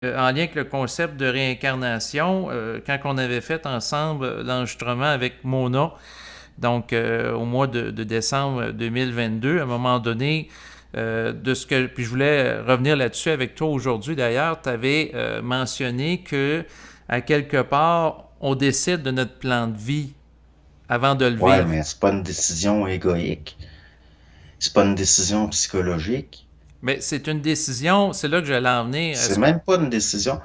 en lien avec le concept de réincarnation, quand on avait fait ensemble l'enregistrement avec Mona, donc au mois de décembre 2022, à un moment donné, puis je voulais revenir là-dessus avec toi aujourd'hui d'ailleurs, tu avais mentionné que à quelque part, on décide de notre plan de vie avant de le Ouais, vivre. mais c'est pas une décision égoïque. C'est pas une décision psychologique. Mais c'est une décision, c'est là que j'allais en venir. C'est Est-ce que même pas une décision.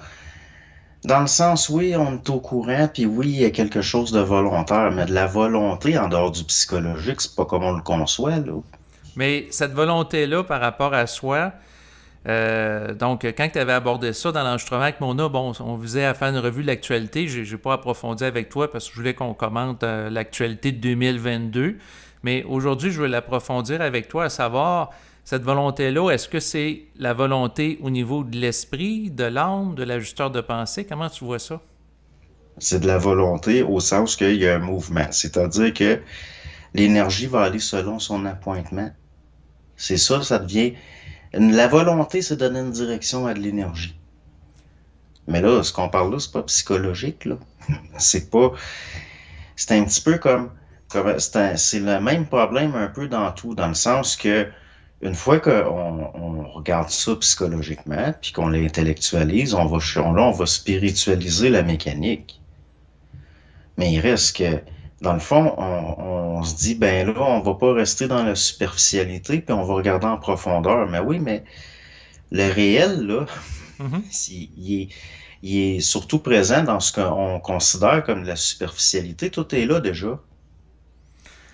Dans le sens, oui, on est au courant, puis oui, il y a quelque chose de volontaire, mais de la volonté en dehors du psychologique, c'est pas comme on le conçoit, là. mais cette volonté-là par rapport à soi, donc, quand tu avais abordé ça dans l'enregistrement avec Mona, bon, on visait à faire une revue de l'actualité. Je n'ai pas approfondi avec toi parce que je voulais qu'on commente l'actualité de 2022. Mais aujourd'hui, je veux l'approfondir avec toi, à savoir, cette volonté-là, est-ce que c'est la volonté au niveau de l'esprit, de l'âme, de l'ajusteur de pensée? Comment tu vois ça? C'est de la volonté au sens qu'il y a un mouvement. C'est-à-dire que l'énergie va aller selon son appointement. C'est ça, ça devient. La volonté, c'est donner une direction à de l'énergie. Mais là, ce qu'on parle là, c'est pas psychologique, là. C'est pas. C'est un petit peu c'est le même problème un peu dans tout, dans le sens que une fois qu'on regarde ça psychologiquement, puis qu'on l'intellectualise, on va spiritualiser la mécanique. Mais il reste que, dans le fond, on se dit, ben là, on va pas rester dans la superficialité, puis on va regarder en profondeur. Mais oui, mais le réel, là, Mhm. il est surtout présent dans ce qu'on considère comme la superficialité. Tout est là déjà.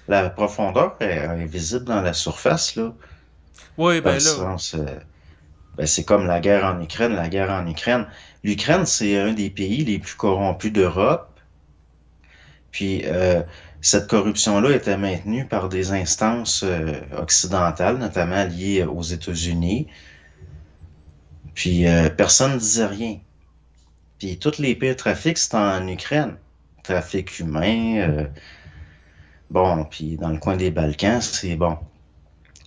La profondeur est visible dans la surface, là, Oui, dans le ben là, sens, ben, c'est comme la guerre en Ukraine. La guerre en Ukraine. L'Ukraine, c'est un des pays les plus corrompus d'Europe. Puis, cette corruption-là était maintenue par des instances occidentales, notamment liées aux États-Unis. Puis, personne ne disait rien. Puis, tous les pires trafics, c'était en Ukraine. Trafic humain, bon, puis dans le coin des Balkans, c'est bon.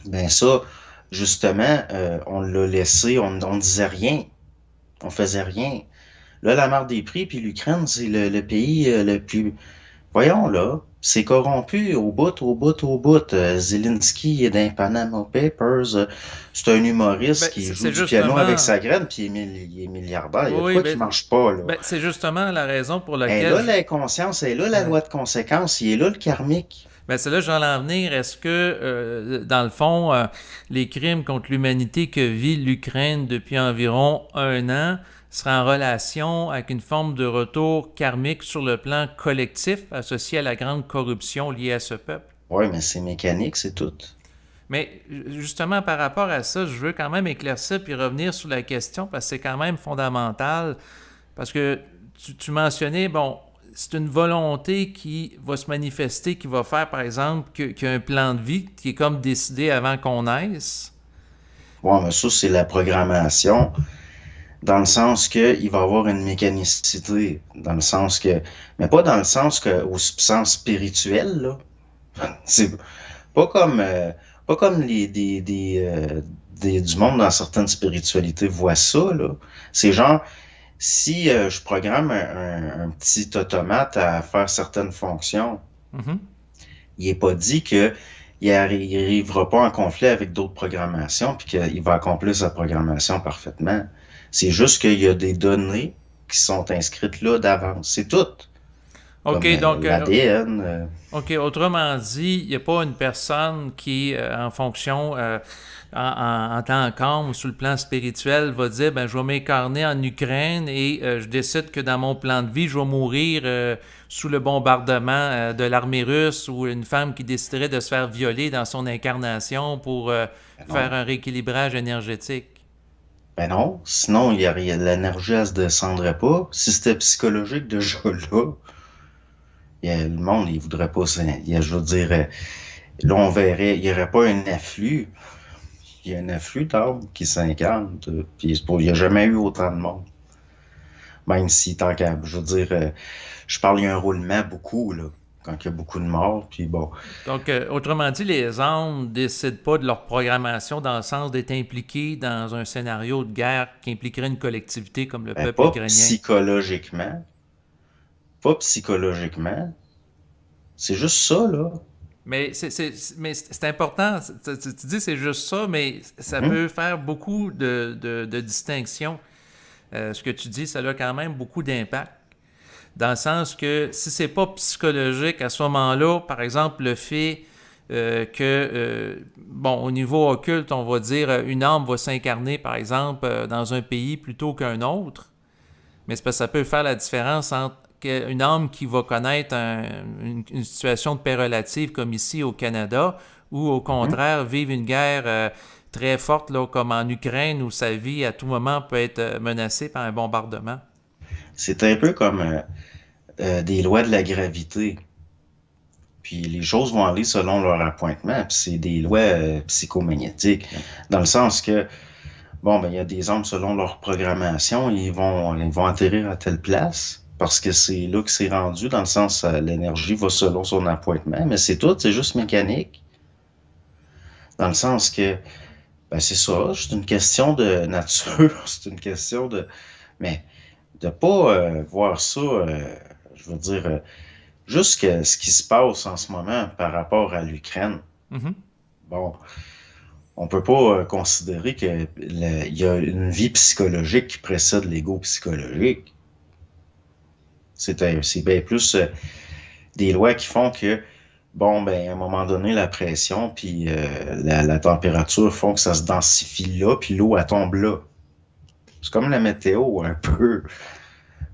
Ben ça, justement, on l'a laissé, on disait rien, on faisait rien. Là, la marque des prix, puis l'Ukraine, c'est le pays le plus... Voyons là, c'est corrompu au bout, au bout, au bout. Zelensky est dans Panama Papers. C'est un ben, humoriste qui joue c'est du piano avec justement. sa graine, puis il est milliardaire. Il y a de Oui, quoi qui ben, marche pas, là. c'est justement la raison pour Et laquelle là, la conscience, et là, la ouais. loi de conséquence, il est là, le karmique. Ben, c'est là que j'en en venir. Est-ce que, dans le fond, les crimes contre l'humanité que vit l'Ukraine depuis environ un an seraient en relation avec une forme de retour karmique sur le plan collectif associé à la grande corruption liée à ce peuple? Oui, mais c'est mécanique, c'est tout. Mais justement, par rapport à ça, je veux quand même éclaircir puis revenir sur la question parce que c'est quand même fondamental. Parce que tu mentionnais, bon, c'est une volonté qui va se manifester, qui va faire, par exemple, qu'il y a un plan de vie qui est comme décidé avant qu'on naisse. Bon, mais ça, c'est la programmation, dans le sens que il va y avoir une mécanicité, dans le sens que, mais pas dans le sens que, au sens spirituel, là. C'est pas comme, pas comme du monde dans certaines spiritualités voient ça, là. C'est genre, si je programme un petit automate à faire certaines fonctions, Mhm. il n'est pas dit que il arrivera pas en conflit avec d'autres programmations puis qu'il va accomplir sa programmation parfaitement. C'est juste qu'il y a des données qui sont inscrites là d'avance. C'est tout. OK, Comme donc, l'ADN. OK, autrement dit, il n'y a pas une personne qui, en fonction, en tant qu'homme ou sur le plan spirituel, va dire, ben, je vais m'incarner en Ukraine et je décide que dans mon plan de vie, je vais mourir sous le bombardement de l'armée russe ou une femme qui déciderait de se faire violer dans son incarnation pour Ben faire non. un rééquilibrage énergétique. Ben non. Sinon, l'énergie, elle se descendrait pas. Si c'était psychologique déjà là, le monde, il voudrait pas ça. Je veux dire, là, on verrait, il y aurait pas un afflux. Il y a un afflux d'arbres qui s'incarnent. Puis il n'y a jamais eu autant de monde. Même si, tant qu'à, je veux dire, je parle, il y a un roulement beaucoup, là. quand il y a beaucoup de morts, puis bon. Donc, autrement dit, les armes ne décident pas de leur programmation dans le sens d'être impliqués dans un scénario de guerre qui impliquerait une collectivité comme le Ben, peuple ukrainien. pas psychologiquement, c'est juste ça, là. Mais c'est important. Tu dis c'est juste ça, mais ça Mhm. peut faire beaucoup de distinctions. Ce que tu dis, ça a quand même beaucoup d'impact. Dans le sens que si c'est pas psychologique à ce moment-là, par exemple, le fait bon, au niveau occulte, on va dire une âme va s'incarner, par exemple, dans un pays plutôt qu'un autre, mais c'est parce que ça peut faire la différence entre une âme qui va connaître une situation de paix relative comme ici au Canada, ou au Mhm. contraire vivre une guerre très forte là, comme en Ukraine où sa vie à tout moment peut être menacée par un bombardement. C'est un peu comme des lois de la gravité. Puis les choses vont aller selon leur appointement, puis c'est des lois psychomagnétiques, dans le sens que, bon, ben, il y a des hommes selon leur programmation, ils vont atterrir à telle place, parce que c'est là que c'est rendu, dans le sens, l'énergie va selon son appointement, mais c'est tout, c'est juste mécanique, dans le sens que, ben, c'est ça, c'est une question de nature, c'est une question de, mais de pas voir ça, je veux dire, juste ce qui se passe en ce moment par rapport à l'Ukraine. Mhm. Bon, on peut pas considérer que il y a une vie psychologique qui précède l'ego psychologique. C'est bien plus des lois qui font que, bon, ben, à un moment donné, la pression puis la température font que ça se densifie là, puis l'eau, elle tombe là. C'est comme la météo, un peu.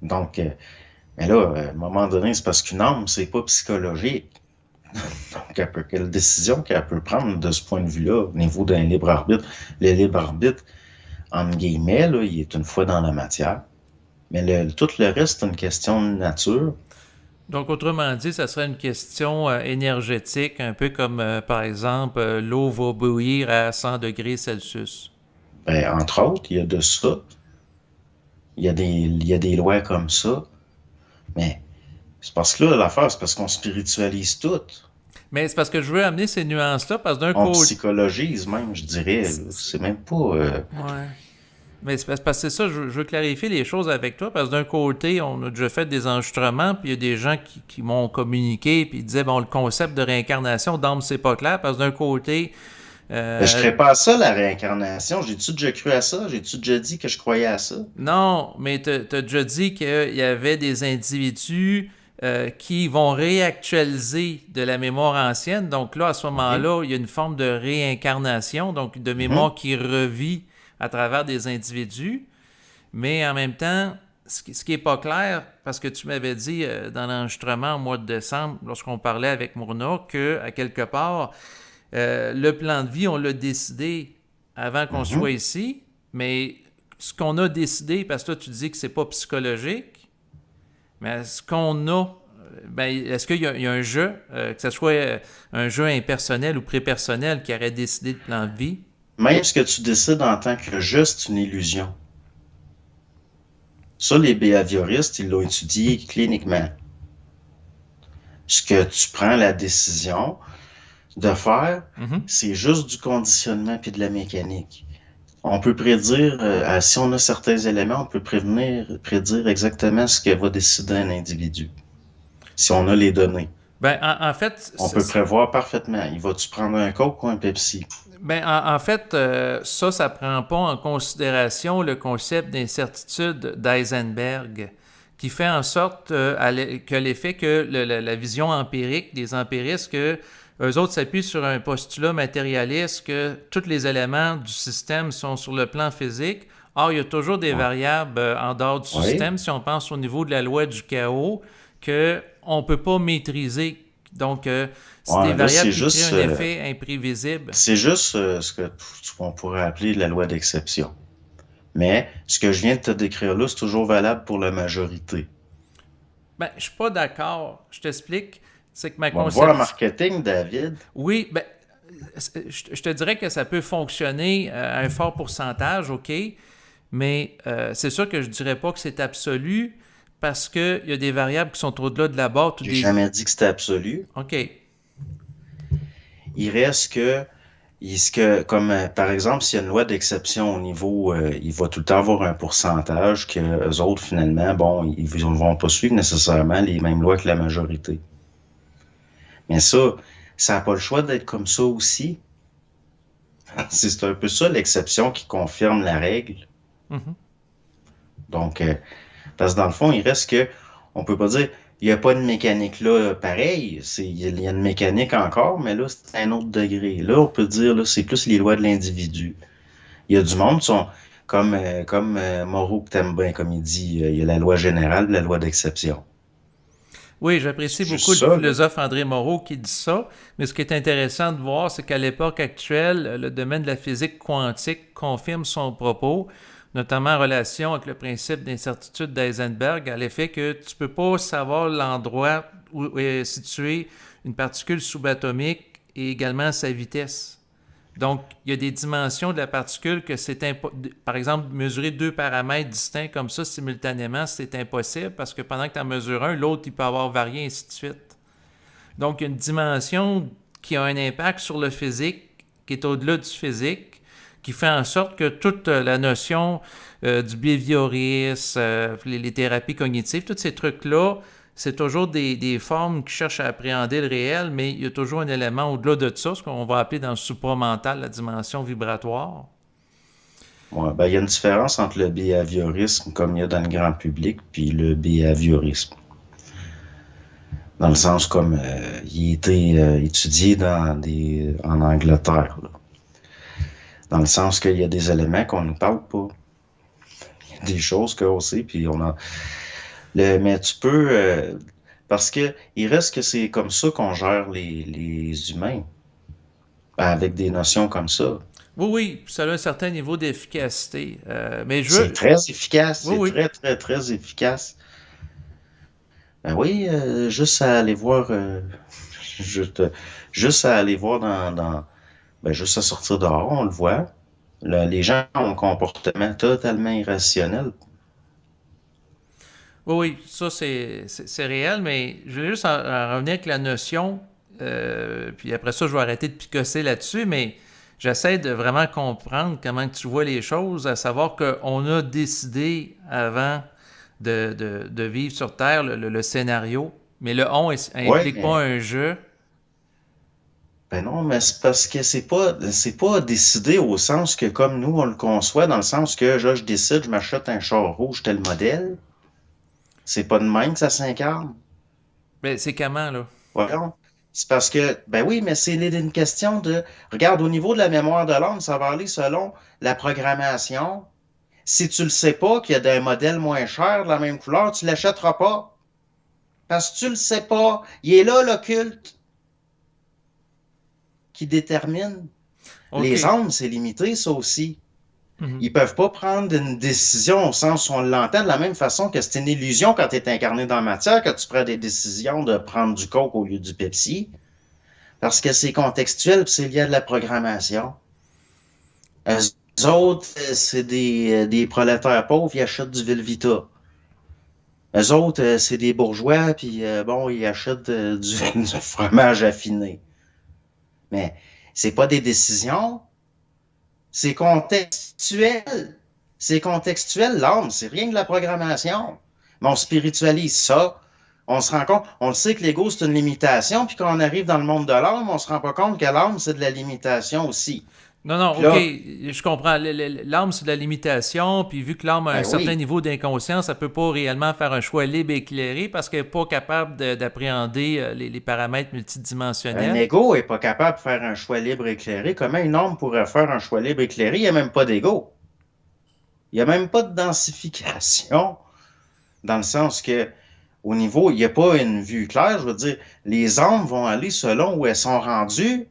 Donc, mais là, à un moment donné, c'est parce qu'une âme, c'est pas psychologique. Donc, quelle décision qu'elle peut prendre de ce point de vue-là, au niveau d'un libre arbitre. Le libre arbitre, entre guillemets, là, il est une fois dans la matière. Mais tout le reste, c'est une question de nature. Donc, autrement dit, ça serait une question énergétique, un peu comme, par exemple, l'eau va bouillir à 100 degrés Celsius. Ben, entre autres, il y a de ça. Il y a des lois comme ça. Mais c'est parce que là, l'affaire, c'est parce qu'on spiritualise tout. Mais c'est parce que je veux amener ces nuances-là, parce que d'un On côté... psychologise même, je dirais. Là. C'est même pas... Ouais. Mais c'est parce que c'est ça, je veux clarifier les choses avec toi, parce que d'un côté, on a déjà fait des enregistrements, puis il y a des gens qui m'ont communiqué, puis ils disaient, bon, le concept de réincarnation d'âme, c'est pas clair, parce que d'un côté, Ben, je euh, ferais pas à ça, la réincarnation. J'ai-tu déjà cru à ça? J'ai-tu déjà dit que je croyais à ça? non, mais t'as déjà dit qu'il y avait des individus qui vont réactualiser de la mémoire ancienne. Donc là, à ce OK. moment-là, il y a une forme de réincarnation, donc de Mhm. mémoire qui revit à travers des individus. Mais en même temps, ce qui est pas clair, parce que tu m'avais dit dans l'enregistrement au mois de décembre, lorsqu'on parlait avec Mourna, que à quelque part, le plan de vie, on l'a décidé avant qu'on soit Mhm. ici, mais ce qu'on a décidé, parce que toi, tu dis que c'est pas psychologique, mais ce qu'on a, ben, est-ce qu'il y a un jeu, que ce soit un jeu impersonnel ou prépersonnel qui aurait décidé le plan de vie? Même ce que tu décides en tant que juste une illusion. Ça, les behavioristes, ils l'ont étudié cliniquement. Ce que tu prends la décision de faire, Mhm. c'est juste du conditionnement puis de la mécanique. On peut prédire, si on a certains éléments, on peut prédire exactement ce que va décider un individu. Si on a les données, Ben, en fait, on peut prévoir parfaitement. Il va-tu prendre un Coke ou un Pepsi? ben, en fait, ça prend pas en considération le concept d'incertitude d'Eisenberg, qui fait en sorte que l'effet que la vision empirique des empiristes, que eux autres s'appuient sur un postulat matérialiste que tous les éléments du système sont sur le plan physique. Or, il y a toujours des Ouais. variables en dehors du Oui. système, si on pense au niveau de la loi du chaos, qu'on ne peut pas maîtriser. Donc, c'est des Ouais, là, variables qui créent un effet imprévisible. c'est juste ce qu'on pourrait appeler la loi d'exception. Mais ce que je viens de te décrire là, c'est toujours valable pour la majorité. Ben, je suis pas d'accord. Je t'explique. C'est que ma Va me voir en conception. marketing, David. Oui, ben, je te dirais que ça peut fonctionner à un fort pourcentage, OK, mais c'est sûr que je dirais pas que c'est absolu parce qu'il y a des variables qui sont au-delà de la boîte ou J'ai des... jamais dit que c'était absolu. OK. Il reste que, comme par exemple, s'il y a une loi d'exception au niveau, il va tout le temps avoir un pourcentage que eux autres, finalement, bon, ils ne vont pas suivre nécessairement les mêmes lois que la majorité. Mais ça n'a pas le choix d'être comme ça aussi. C'est un peu ça l'exception qui confirme la règle. Mhm. Donc, parce que dans le fond, il reste que, on peut pas dire, il n'y a pas de mécanique là pareil. Il y a une mécanique encore, mais là, c'est un autre degré. Là, on peut dire, là, c'est plus les lois de l'individu. Il y a du monde qui sont, comme Moreau que t'aimes bien, comme il dit, il y a la loi générale, la loi d'exception. Oui, j'apprécie C'est juste beaucoup le ça, là. philosophe André Moreau qui dit ça, mais ce qui est intéressant de voir, c'est qu'à l'époque actuelle, le domaine de la physique quantique confirme son propos, notamment en relation avec le principe d'incertitude d'Heisenberg, à l'effet que tu ne peux pas savoir l'endroit où est située une particule subatomique et également sa vitesse. Donc, il y a des dimensions de la particule que par exemple, mesurer deux paramètres distincts comme ça simultanément, c'est impossible parce que pendant que tu en mesures un, l'autre, il peut avoir varié, ainsi de suite. Donc, il y a une dimension qui a un impact sur le physique, qui est au-delà du physique, qui fait en sorte que toute la notion du behaviorisme, les thérapies cognitives, tous ces trucs-là, c'est toujours des formes qui cherchent à appréhender le réel, mais il y a toujours un élément au-delà de ça, ce qu'on va appeler dans le supramental la dimension vibratoire. Ouais, ben, il y a une différence entre le behaviorisme, comme il y a dans le grand public, puis le behaviorisme. Dans le sens comme il a été étudié en Angleterre, là. Dans le sens qu'il y a des éléments qu'on ne parle pas. Il y a des choses qu'on sait, puis mais tu peux... parce que il reste que c'est comme ça qu'on gère les humains, avec des notions comme ça. Oui, oui, ça a un certain niveau d'efficacité. Mais je C'est veux... très efficace, Oui, c'est oui. très, très, très efficace. Ben oui, juste à aller voir, juste, juste à aller voir ben juste à sortir dehors, on le voit. Là, les gens ont un comportement totalement irrationnel. Oui, oui, ça c'est réel, mais je voulais juste en revenir avec la notion, puis après ça, je vais arrêter de picosser là-dessus, mais j'essaie de vraiment comprendre comment tu vois les choses, à savoir qu'on a décidé avant de vivre sur Terre le scénario, mais le on Ouais, implique pas mais un jeu. ben non, mais c'est parce que c'est pas décidé au sens que comme nous on le conçoit, dans le sens que je décide, je m'achète un char rouge tel modèle. C'est pas de même que ça s'incarne. Mais c'est comment, là? Voyons. C'est parce que, ben oui, mais c'est une question de, regarde, au niveau de la mémoire de l'homme, ça va aller selon la programmation. Si tu le sais pas qu'il y a des modèles moins chers de la même couleur, tu l'achèteras pas. Parce que tu le sais pas. Il est là l'occulte qui détermine. OK. Les hommes, c'est limité, ça aussi. Mhm. Ils peuvent pas prendre une décision au sens où on l'entend de la même façon que c'est une illusion quand tu es incarné dans la matière, que tu prends des décisions de prendre du coke au lieu du Pepsi. Parce que c'est contextuel, puis c'est lié à de la programmation. Eux autres, c'est des prolétaires pauvres, ils achètent du Velvita. Eux autres, c'est des bourgeois, puis bon, ils achètent du fromage affiné. Mais c'est pas des décisions, c'est contextuel. C'est contextuel, l'âme, c'est rien que de la programmation. Mais on spiritualise ça. On se rend compte, on le sait que l'ego, c'est une limitation, puis quand on arrive dans le monde de l'âme, on se rend pas compte que l'âme, c'est de la limitation aussi. Non, non, Puis OK, là, je comprends. L'âme, c'est de la limitation, puis vu que l'âme a un ben certain oui, niveau d'inconscience, elle peut pas réellement faire un choix libre et éclairé parce qu'elle n'est pas capable d'appréhender les paramètres un multidimensionnels. ego est pas capable de faire un choix libre éclairé. Comment un homme pourrait faire un choix libre éclairé? Il n'y a même pas d'ego. Il n'y a même pas de densification, dans le sens que au niveau, il n'y a pas une vue claire. Je veux dire, les âmes vont aller selon où elles sont rendues.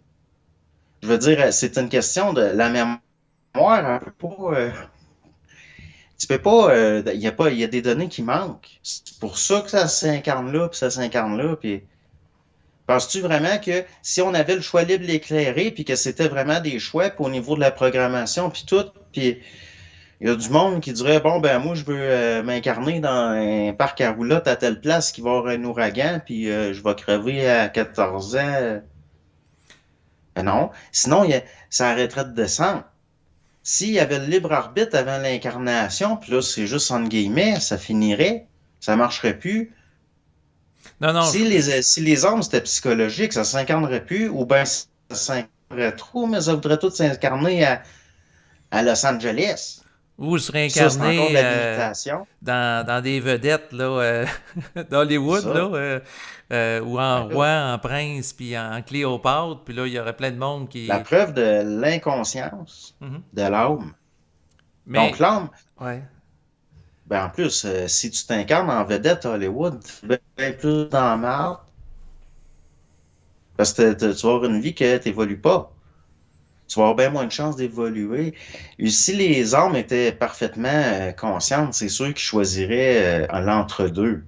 Je veux dire, c'est une question de la mémoire. On peut pas, tu peux pas, il y a pas, il y a des données qui manquent. C'est pour ça que ça s'incarne là, puis ça s'incarne là, puis penses-tu vraiment que si on avait le choix libre éclairé, puis que c'était vraiment des choix, puis au niveau de la programmation, puis tout, puis Il y a du monde qui dirait, bon, ben moi, je veux m'incarner dans un parc à roulotte à telle place qui va y avoir un ouragan, puis je vais crever à 14 ans. Ben non. Sinon, ça arrêterait de descendre. S'il y avait le libre arbitre avant l'incarnation, puis là, c'est juste entre guillemets, ça finirait, ça marcherait plus. Non, non, Si les hommes, c'était psychologique, ça s'incarnerait plus, ou bien ça s'incarnerait trop, mais ça voudrait tout s'incarner à Los Angeles. ou se Ça, c'est encore de réincarner la limitation. dans des vedettes là, d'Hollywood, Ça, là, ou en ben là, roi, en prince, puis en Cléopâtre, puis là, il y aurait plein de monde la qui... preuve de l'inconscience Mhm. de l'âme. Donc, Mais, l'âme, ouais. ben en plus, si tu t'incarnes en vedette à Hollywood, tu fais bien plus dans la merde, parce que tu vas avoir une vie que tu n'évolues pas. Tu vas avoir bien moins de chances d'évoluer. Et si les âmes étaient parfaitement conscientes, c'est sûr qu'ils choisiraient l'entre-deux.